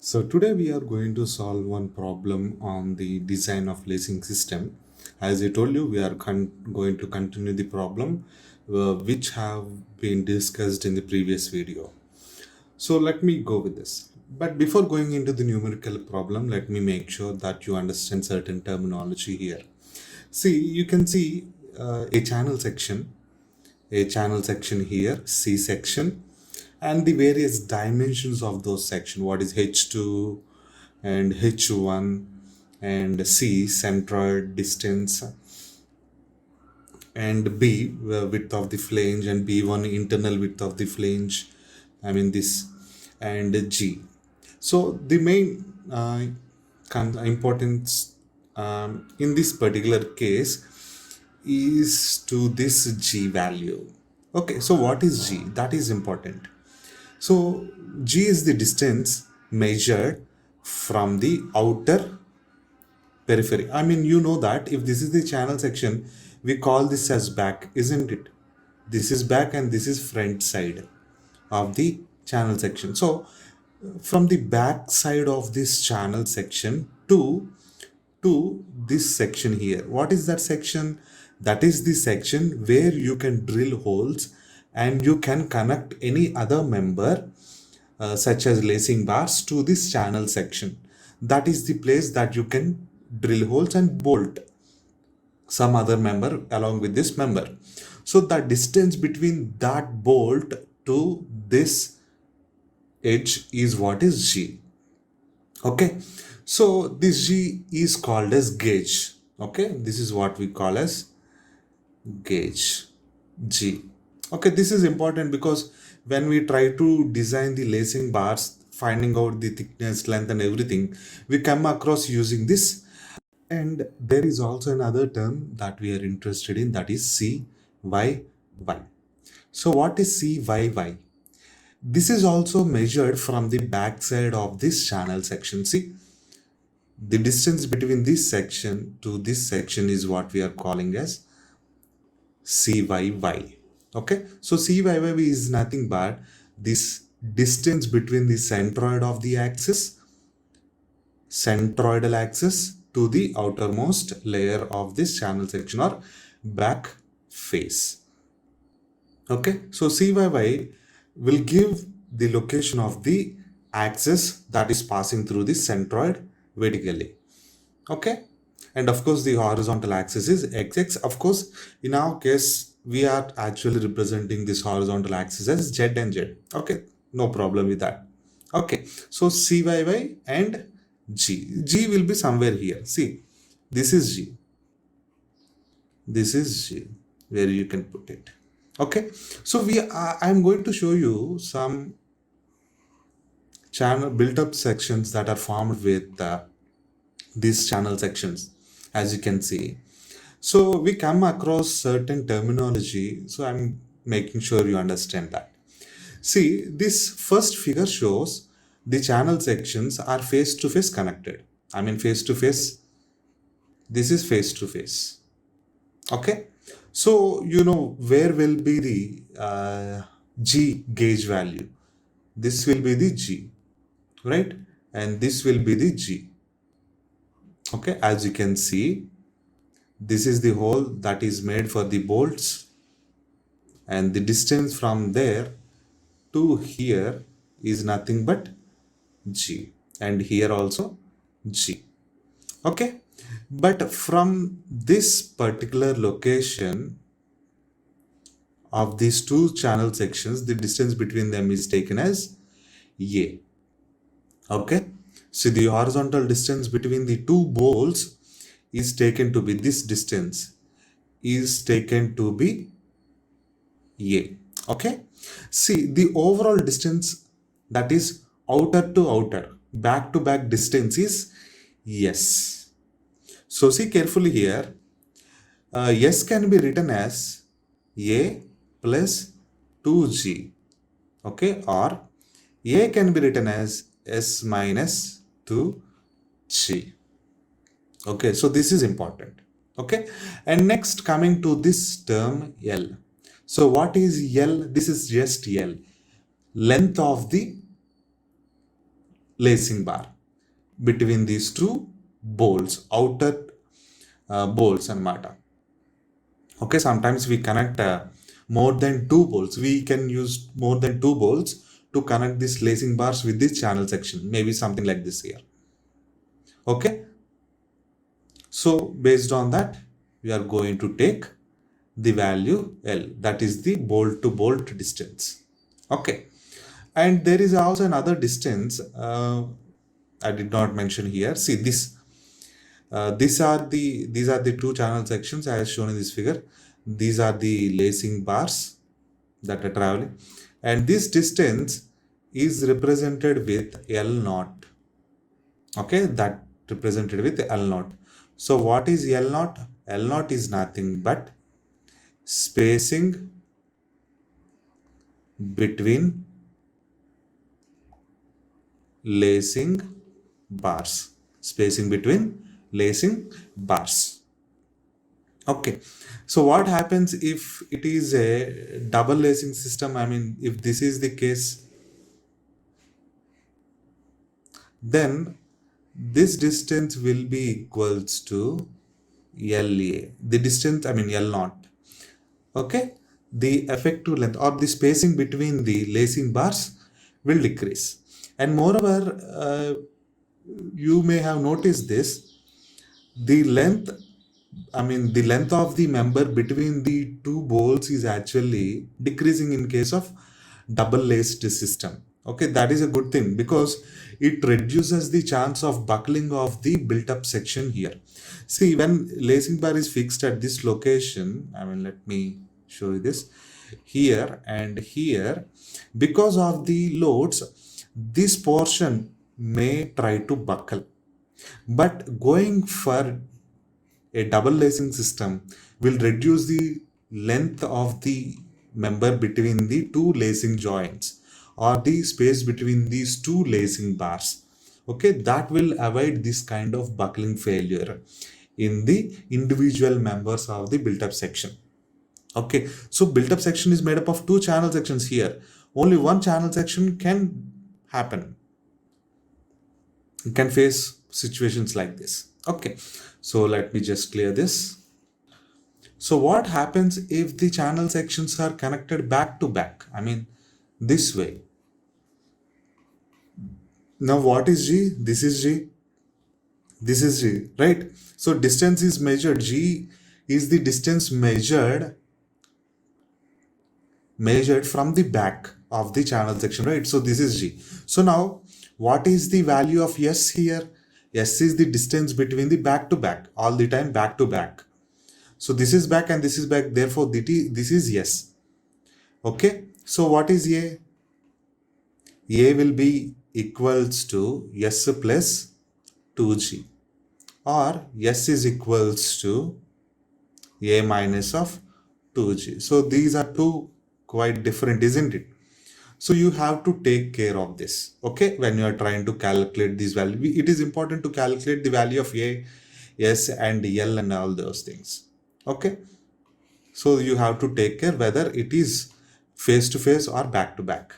So today we are going to solve one problem on the design of lacing system. As I told you, we are going to continue the problem which have been discussed in the previous video. So let me go with this. But before going into the numerical problem, let me make sure that you understand certain terminology here. See, you can see a channel section here, C section, and the various dimensions of those section. What is H2 and H1 and C, centroid distance, and B, width of the flange, and B1, internal width of the flange. I mean this, and G. So the main importance in this particular case is to this G value. Okay, so what is G? That is important. So G is the distance measured from the outer periphery. I mean, you know that if this is the channel section, we call this as back, isn't it? This is back and this is front side of the channel section. So from the back side of this channel section to this section here, what is that section? That is the section where you can drill holes and you can connect any other member such as lacing bars to this channel section. That is the place that you can drill holes and bolt some other member along with this member. So the distance between that bolt to this edge is what is G. Okay, so this G is called as gauge. Okay, this is what we call as gauge, G. Okay, this is important because when we try to design the lacing bars, finding out the thickness, length and everything, we come across using this. And there is also another term that we are interested in, that is CYY. So what is CYY? This is also measured from the back side of this channel section. See, the distance between this section to this section is what we are calling as CYY. Okay, so CYY is nothing but this distance between the centroidal axis to the outermost layer of this channel section or back face. Okay, so CYY will give the location of the axis that is passing through the centroid vertically. Okay, and of course the horizontal axis is XX. Of course, in our case, we are actually representing this horizontal axis as Z and Z. Okay, no problem with that. Okay, so CYY and G. G will be somewhere here. See, this is G. This is G, where you can put it. Okay, so I'm going to show you some channel built up sections that are formed with these channel sections, as you can see. So we come across certain terminology, so I'm making sure you understand that. See, this first figure shows the channel sections are face to face connected. I mean face to face, this is face to face. Okay, so you know where will be the G gauge value. This will be the G, right? And this will be the G. Okay, as you can see, this is the hole that is made for the bolts, and the distance from there to here is nothing but G, and here also G. Okay, but from this particular location of these two channel sections, the distance between them is taken as A. Okay, so the horizontal distance between the two bolts is taken to be this distance is taken to be A. Okay, see the overall distance, that is outer to outer, back to back distance is S. So see carefully here, S can be written as A plus 2G. Okay, or A can be written as S minus 2G. Okay, so this is important. Okay, and next coming to this term L. So what is L? This is just L, length of the lacing bar between these two bolts, outer bolts and mata. Okay, sometimes we connect more than two bolts. We can use more than two bolts to connect these lacing bars with this channel section, maybe something like this here. Okay, so based on that, we are going to take the value L, that is the bolt to bolt distance. Okay, and there is also another distance I did not mention here. See this. These are the two channel sections as shown in this figure. These are the lacing bars that are traveling, and this distance is represented with L naught. Okay, that represented with L naught. So what is L naught? L naught is nothing but spacing between lacing bars. Spacing between lacing bars. Okay, so what happens if it is a double lacing system? I mean, if this is the case, then this distance will be equals to LA. The distance, I mean L naught. Okay, the effective length or the spacing between the lacing bars will decrease. And moreover, you may have noticed this, the length, I mean, the length of the member between the two bolts is actually decreasing in case of double laced system. Okay, that is a good thing because it reduces the chance of buckling of the built up section here. See, when lacing bar is fixed at this location, I mean, let me show you this here and here, because of the loads, this portion may try to buckle. But going for a double lacing system will reduce the length of the member between the two lacing joints or the space between these two lacing bars. Okay, that will avoid this kind of buckling failure in the individual members of the built up section. Okay, so built up section is made up of two channel sections here. Only one channel section can happen. It can face situations like this. Okay, so let me just clear this. So what happens if the channel sections are connected back to back? I mean, this way. Now what is G? This is G. This is G, right? So distance is measured. G is the distance measured from the back of the channel section, right? So this is G. So now what is the value of S here? S is the distance between the back to back, all the time back to back. So this is back and this is back, therefore this is S. Okay, so what is A? A will be equals to S plus 2G, or S is equals to A minus of 2G. So these are two quite different, isn't it? So you have to take care of this. Okay, when you are trying to calculate this value, it is important to calculate the value of A, S and L and all those things. Okay, so you have to take care whether it is face to face or back to back.